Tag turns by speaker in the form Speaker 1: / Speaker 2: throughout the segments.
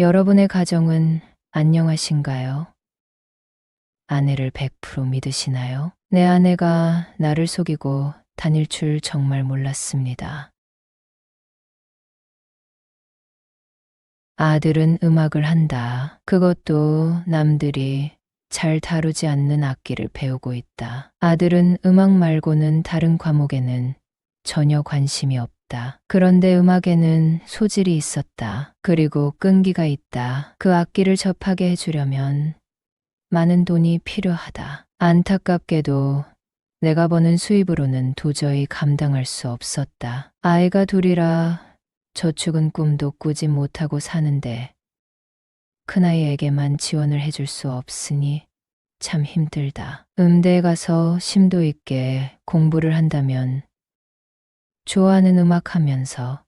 Speaker 1: 여러분의 가정은 안녕하신가요? 아내를 100% 믿으시나요? 내 아내가 나를 속이고 다닐 줄 정말 몰랐습니다. 아들은 음악을 한다. 그것도 남들이 잘 다루지 않는 악기를 배우고 있다. 아들은 음악 말고는 다른 과목에는 전혀 관심이 없다. 그런데 음악에는 소질이 있었다. 그리고 끈기가 있다. 그 악기를 접하게 해주려면 많은 돈이 필요하다. 안타깝게도 내가 버는 수입으로는 도저히 감당할 수 없었다. 아이가 둘이라 저축은 꿈도 꾸지 못하고 사는데 큰아이에게만 지원을 해줄 수 없으니 참 힘들다. 음대에 가서 심도 있게 공부를 한다면 좋아하는 음악 하면서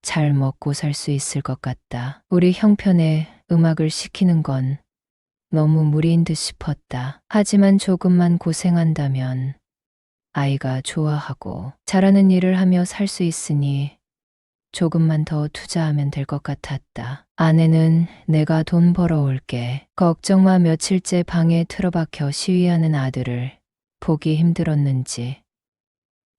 Speaker 1: 잘 먹고 살 수 있을 것 같다. 우리 형편에 음악을 시키는 건 너무 무리인 듯 싶었다. 하지만 조금만 고생한다면 아이가 좋아하고 잘하는 일을 하며 살 수 있으니 조금만 더 투자하면 될 것 같았다. 아내는 내가 돈 벌어올게. 걱정 마. 며칠째 방에 틀어박혀 시위하는 아들을 보기 힘들었는지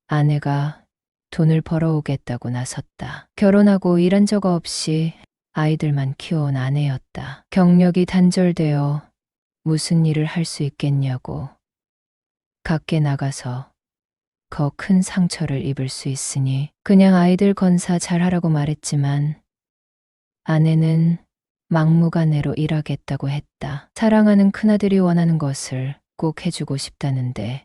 Speaker 1: 아내가 돈을 벌어오겠다고 나섰다. 결혼하고 일한 적 없이 아이들만 키워온 아내였다. 경력이 단절되어 무슨 일을 할 수 있겠냐고. 밖에 나가서 더 큰 상처를 입을 수 있으니 그냥 아이들 건사 잘하라고 말했지만 아내는 막무가내로 일하겠다고 했다. 사랑하는 큰아들이 원하는 것을 꼭 해주고 싶다는데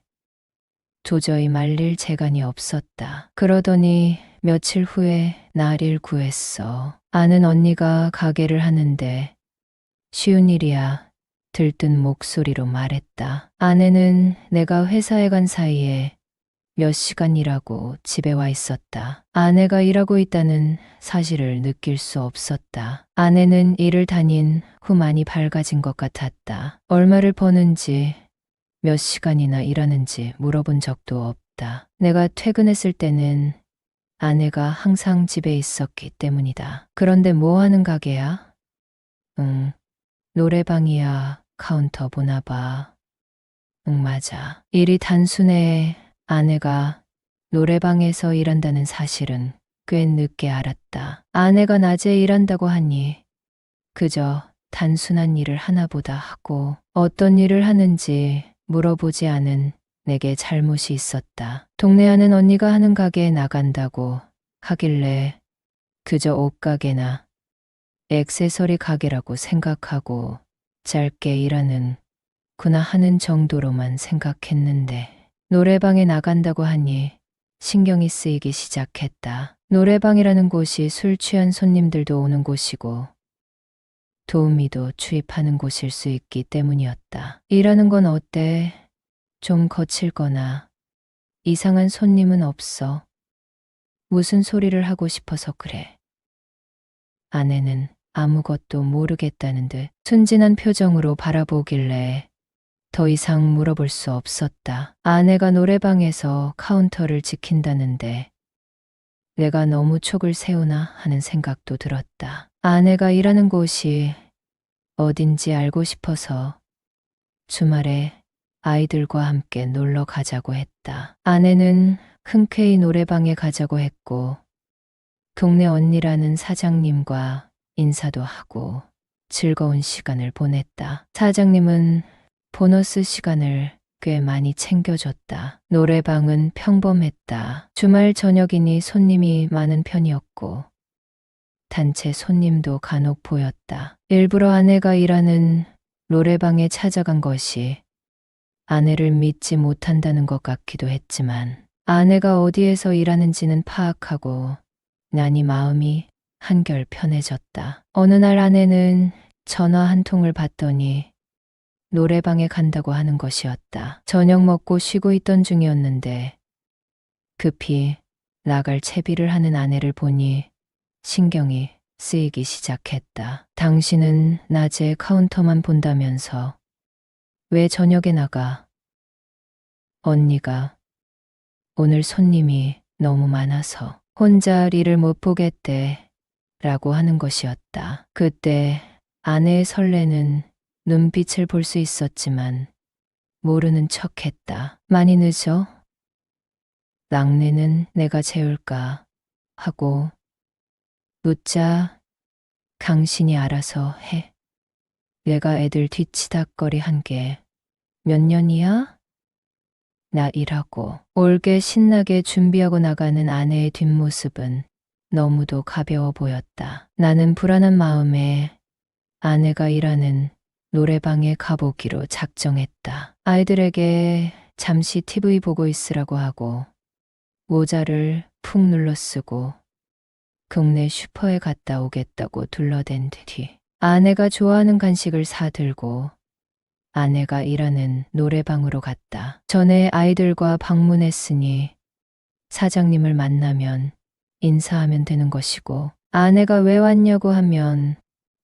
Speaker 1: 도저히 말릴 재간이 없었다. 그러더니 며칠 후에 날일 구했어. 아는 언니가 가게를 하는데 쉬운 일이야. 들뜬 목소리로 말했다. 아내는 내가 회사에 간 사이에 몇 시간 일하고 집에 와 있었다. 아내가 일하고 있다는 사실을 느낄 수 없었다. 아내는 일을 다닌 후 많이 밝아진 것 같았다. 얼마를 버는지, 몇 시간이나 일하는지 물어본 적도 없다. 내가 퇴근했을 때는 아내가 항상 집에 있었기 때문이다. 그런데 뭐 하는 가게야? 응, 노래방이야. 카운터 보나 봐. 응, 맞아. 일이 단순해. 아내가 노래방에서 일한다는 사실은 꽤 늦게 알았다. 아내가 낮에 일한다고 하니 그저 단순한 일을 하나보다 하고 어떤 일을 하는지 물어보지 않은 내게 잘못이 있었다. 동네 아는 언니가 하는 가게에 나간다고 하길래 그저 옷가게나 액세서리 가게라고 생각하고 짧게 일하는 구나 하는 정도로만 생각했는데 노래방에 나간다고 하니 신경이 쓰이기 시작했다. 노래방이라는 곳이 술 취한 손님들도 오는 곳이고 도우미도 출입하는 곳일 수 있기 때문이었다. 일하는 건 어때? 좀 거칠거나 이상한 손님은 없어. 무슨 소리를 하고 싶어서 그래. 아내는 아무것도 모르겠다는 듯 순진한 표정으로 바라보길래 더 이상 물어볼 수 없었다. 아내가 노래방에서 카운터를 지킨다는데 내가 너무 촉을 세우나 하는 생각도 들었다. 아내가 일하는 곳이 어딘지 알고 싶어서 주말에 아이들과 함께 놀러 가자고 했다. 아내는 흔쾌히 노래방에 가자고 했고 동네 언니라는 사장님과 인사도 하고 즐거운 시간을 보냈다. 사장님은 보너스 시간을 꽤 많이 챙겨줬다. 노래방은 평범했다. 주말 저녁이니 손님이 많은 편이었고 단체 손님도 간혹 보였다. 일부러 아내가 일하는 노래방에 찾아간 것이 아내를 믿지 못한다는 것 같기도 했지만 아내가 어디에서 일하는지는 파악하고 나니 마음이 한결 편해졌다. 어느 날 아내는 전화 한 통을 받더니 노래방에 간다고 하는 것이었다. 저녁 먹고 쉬고 있던 중이었는데 급히 나갈 채비를 하는 아내를 보니 신경이 쓰이기 시작했다. 당신은 낮에 카운터만 본다면서 왜 저녁에 나가? 언니가 오늘 손님이 너무 많아서 혼자 일을 못 보겠대 라고 하는 것이었다. 그때 아내의 설레는 눈빛을 볼 수 있었지만 모르는 척했다. 많이 늦어? 낙내는 내가 재울까? 하고 묻자 당신이 알아서 해. 내가 애들 뒤치다거리 한 게 몇 년이야? 나 일하고 올게 신나게 준비하고 나가는 아내의 뒷모습은 너무도 가벼워 보였다. 나는 불안한 마음에 아내가 일하는 노래방에 가보기로 작정했다. 아이들에게 잠시 TV 보고 있으라고 하고 모자를 푹 눌러 쓰고 동네 슈퍼에 갔다 오겠다고 둘러댄 뒤 아내가 좋아하는 간식을 사들고 아내가 일하는 노래방으로 갔다. 전에 아이들과 방문했으니 사장님을 만나면 인사하면 되는 것이고 아내가 왜 왔냐고 하면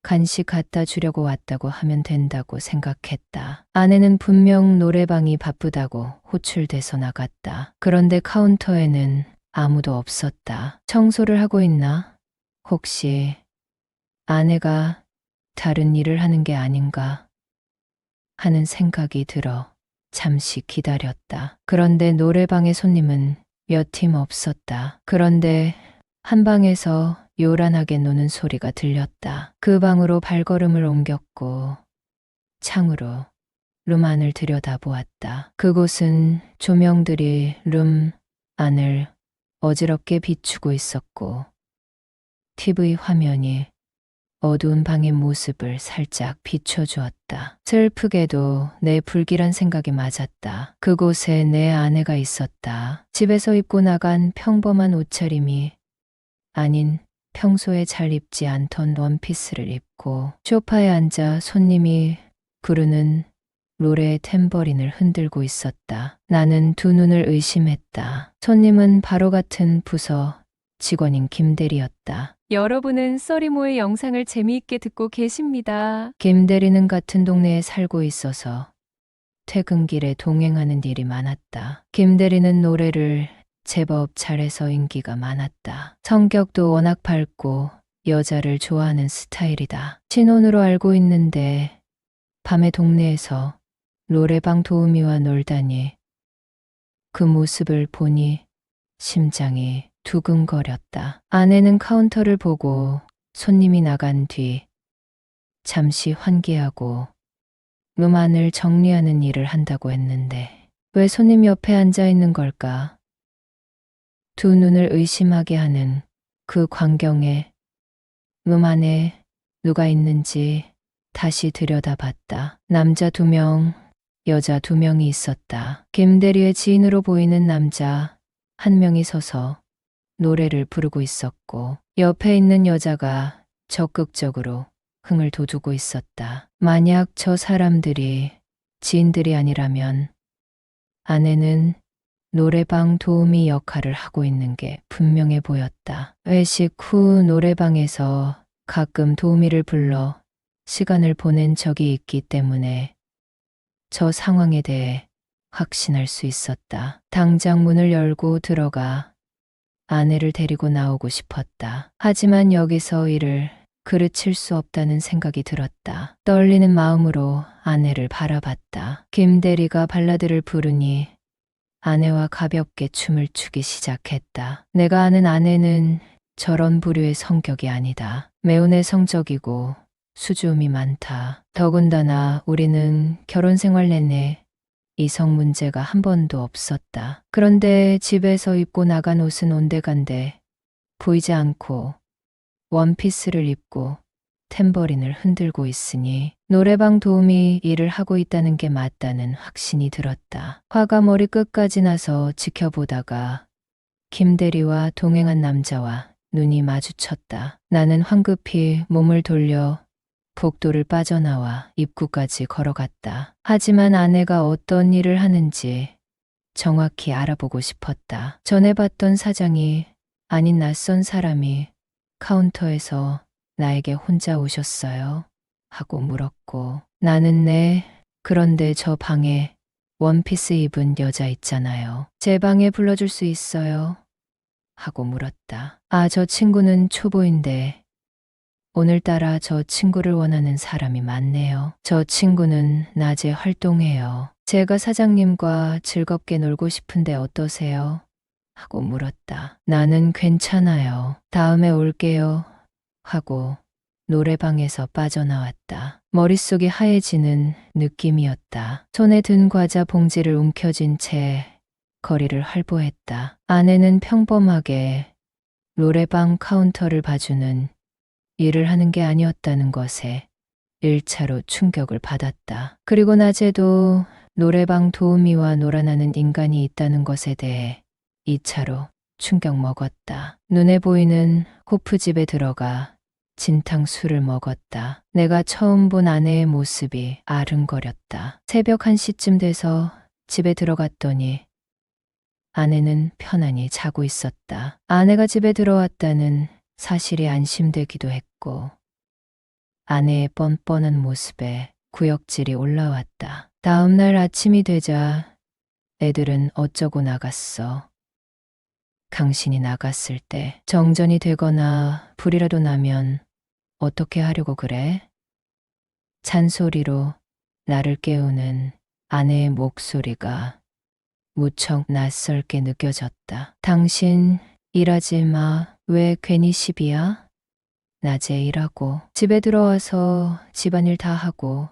Speaker 1: 간식 갖다 주려고 왔다고 하면 된다고 생각했다. 아내는 분명 노래방이 바쁘다고 호출돼서 나갔다. 그런데 카운터에는 아무도 없었다. 청소를 하고 있나? 혹시 아내가 다른 일을 하는 게 아닌가 하는 생각이 들어 잠시 기다렸다. 그런데 노래방의 손님은 몇 팀 없었다. 그런데 한 방에서 요란하게 노는 소리가 들렸다. 그 방으로 발걸음을 옮겼고 창으로 룸 안을 들여다보았다. 그곳은 조명들이 룸 안을 어지럽게 비추고 있었고 TV 화면이 어두운 방의 모습을 살짝 비춰주었다. 슬프게도 내 불길한 생각이 맞았다. 그곳에 내 아내가 있었다. 집에서 입고 나간 평범한 옷차림이 아닌 평소에 잘 입지 않던 원피스를 입고 소파에 앉아 손님이 부르는 노래의 탬버린을 흔들고 있었다. 나는 두 눈을 의심했다. 손님은 바로 같은 부서 직원인 김대리였다.
Speaker 2: 여러분은 써리모의 영상을 재미있게 듣고 계십니다.
Speaker 1: 김대리는 같은 동네에 살고 있어서 퇴근길에 동행하는 일이 많았다. 김대리는 노래를 제법 잘해서 인기가 많았다. 성격도 워낙 밝고 여자를 좋아하는 스타일이다. 친혼으로 알고 있는데 밤에 동네에서 노래방 도우미와 놀다니 그 모습을 보니 심장이 두근거렸다. 아내는 카운터를 보고 손님이 나간 뒤 잠시 환기하고 룸 안을 정리하는 일을 한다고 했는데 왜 손님 옆에 앉아 있는 걸까? 두 눈을 의심하게 하는 그 광경에 룸 안에 누가 있는지 다시 들여다봤다. 남자 2명, 여자 2명이 있었다. 김대리의 지인으로 보이는 남자 1명이 서서 노래를 부르고 있었고 옆에 있는 여자가 적극적으로 흥을 돋우고 있었다. 만약 저 사람들이 지인들이 아니라면 아내는 노래방 도우미 역할을 하고 있는 게 분명해 보였다. 회식 후 노래방에서 가끔 도우미를 불러 시간을 보낸 적이 있기 때문에 저 상황에 대해 확신할 수 있었다. 당장 문을 열고 들어가 아내를 데리고 나오고 싶었다. 하지만 여기서 일을 그르칠 수 없다는 생각이 들었다. 떨리는 마음으로 아내를 바라봤다. 김대리가 발라드를 부르니 아내와 가볍게 춤을 추기 시작했다. 내가 아는 아내는 저런 부류의 성격이 아니다. 매우 내성적이고 수줍음이 많다. 더군다나 우리는 결혼 생활 내내 이성 문제가 한 번도 없었다. 그런데 집에서 입고 나간 옷은 온데간데 보이지 않고 원피스를 입고 탬버린을 흔들고 있으니 노래방 도우미 일을 하고 있다는 게 맞다는 확신이 들었다. 화가 머리끝까지 나서 지켜보다가 김대리와 동행한 남자와 눈이 마주쳤다. 나는 황급히 몸을 돌려 복도를 빠져나와 입구까지 걸어갔다. 하지만 아내가 어떤 일을 하는지 정확히 알아보고 싶었다. 전에 봤던 사장이 아닌 낯선 사람이 카운터에서 나에게 혼자 오셨어요? 하고 물었고 나는 네, 그런데 저 방에 원피스 입은 여자 있잖아요. 제 방에 불러줄 수 있어요? 하고 물었다. 아, 저 친구는 초보인데 오늘따라 저 친구를 원하는 사람이 많네요. 저 친구는 낮에 활동해요. 제가 사장님과 즐겁게 놀고 싶은데 어떠세요? 하고 물었다. 나는 괜찮아요. 다음에 올게요. 하고 노래방에서 빠져나왔다. 머릿속이 하얘지는 느낌이었다. 손에 든 과자 봉지를 움켜쥔 채 거리를 활보했다. 아내는 평범하게 노래방 카운터를 봐주는 일을 하는 게 아니었다는 것에 1차로 충격을 받았다. 그리고 낮에도 노래방 도우미와 놀아나는 인간이 있다는 것에 대해 2차로 충격 먹었다. 눈에 보이는 호프집에 들어가 진탕수를 먹었다. 내가 처음 본 아내의 모습이 아른거렸다. 새벽 1시쯤 돼서 집에 들어갔더니 아내는 편안히 자고 있었다. 아내가 집에 들어왔다는 사실이 안심되기도 했고 아내의 뻔뻔한 모습에 구역질이 올라왔다. 다음 날 아침이 되자 애들은 어쩌고 나갔어. 당신이 나갔을 때 정전이 되거나 불이라도 나면 어떻게 하려고 그래? 잔소리로 나를 깨우는 아내의 목소리가 무척 낯설게 느껴졌다. 당신 일하지 마. 왜 괜히 시비야? 낮에 일하고 집에 들어와서 집안일 다 하고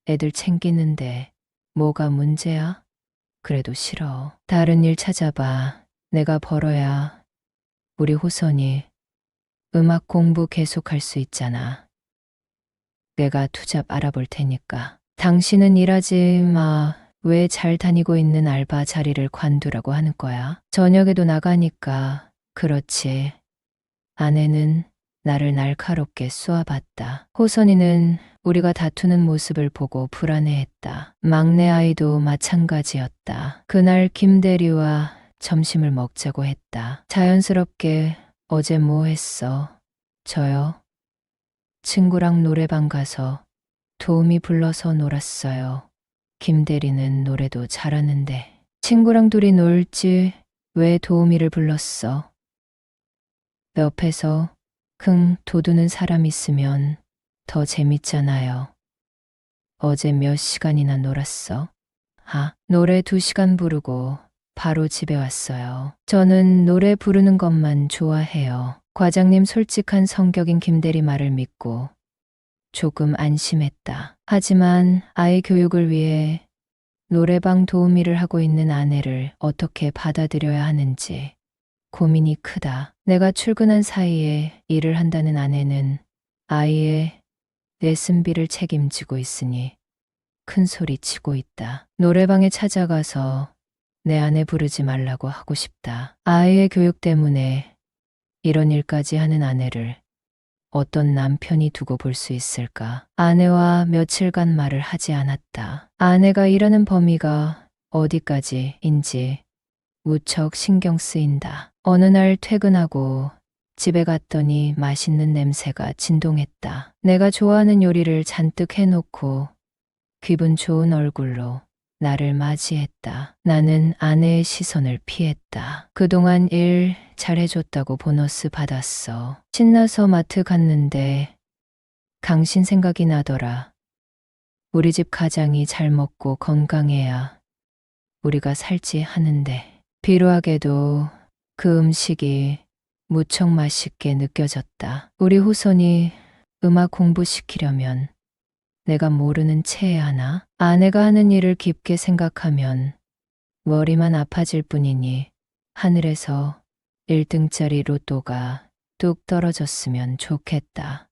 Speaker 1: 애들 챙기는데 뭐가 문제야? 그래도 싫어. 다른 일 찾아봐. 내가 벌어야 우리 호선이 음악 공부 계속할 수 있잖아. 내가 투잡 알아볼 테니까. 당신은 일하지 마. 왜 잘 다니고 있는 알바 자리를 관두라고 하는 거야? 저녁에도 나가니까. 그렇지. 아내는 나를 날카롭게 쏘아봤다. 호선이는 우리가 다투는 모습을 보고 불안해했다. 막내 아이도 마찬가지였다. 그날 김대리와 점심을 먹자고 했다. 자연스럽게 어제 뭐 했어? 저요? 친구랑 노래방 가서 도우미 불러서 놀았어요. 김대리는 노래도 잘하는데 친구랑 둘이 놀지 왜 도우미를 불렀어? 옆에서 흥 돋우는 사람 있으면 더 재밌잖아요. 어제 몇 시간이나 놀았어? 노래 2시간 부르고 바로 집에 왔어요. 저는 노래 부르는 것만 좋아해요. 과장님 솔직한 성격인 김대리 말을 믿고 조금 안심했다. 하지만 아이 교육을 위해 노래방 도우미를 하고 있는 아내를 어떻게 받아들여야 하는지 고민이 크다. 내가 출근한 사이에 일을 한다는 아내는 아이의 레슨비를 책임지고 있으니 큰 소리 치고 있다. 노래방에 찾아가서 내 아내 부르지 말라고 하고 싶다. 아이의 교육 때문에 이런 일까지 하는 아내를 어떤 남편이 두고 볼 수 있을까? 아내와 며칠간 말을 하지 않았다. 아내가 일하는 범위가 어디까지인지 무척 신경 쓰인다. 어느 날 퇴근하고 집에 갔더니 맛있는 냄새가 진동했다. 내가 좋아하는 요리를 잔뜩 해놓고 기분 좋은 얼굴로 나를 맞이했다. 나는 아내의 시선을 피했다. 그동안 일 잘해줬다고 보너스 받았어. 신나서 마트 갔는데 당신 생각이 나더라. 우리 집 가장이 잘 먹고 건강해야 우리가 살지 하는데 비루하게도 그 음식이 무척 맛있게 느껴졌다. 우리 후손이 음악 공부시키려면 내가 모르는 체에 하나? 아내가 하는 일을 깊게 생각하면 머리만 아파질 뿐이니 하늘에서 1등짜리 로또가 뚝 떨어졌으면 좋겠다.